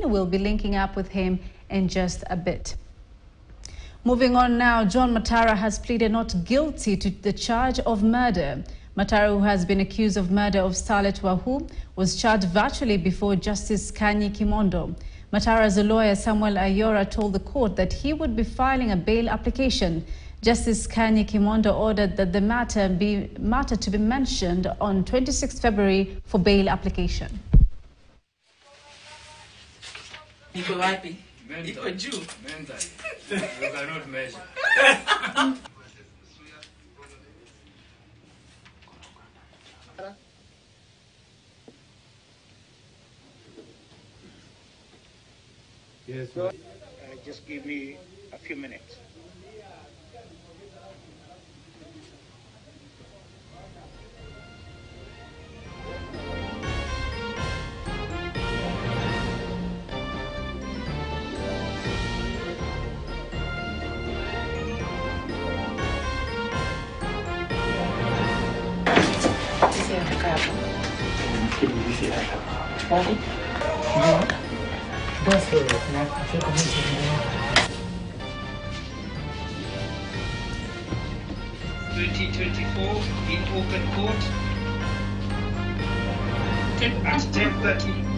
We'll be linking up with him in just a bit. Moving on now, John Matara has pleaded not guilty to the charge of murder. Matara, who has been accused of murder of Starlet Wahu, was charged virtually before Justice Kanyi Kimondo. Matara's lawyer, Samuel Ayora, told the court that he would be filing a bail application. Justice Kanyi Kimondo ordered that the matter to be mentioned on 26 February for bail application. Iko wapi? Iko juu. You cannot measure. Yes, just give me a few minutes. (2024) in open court at 10:30.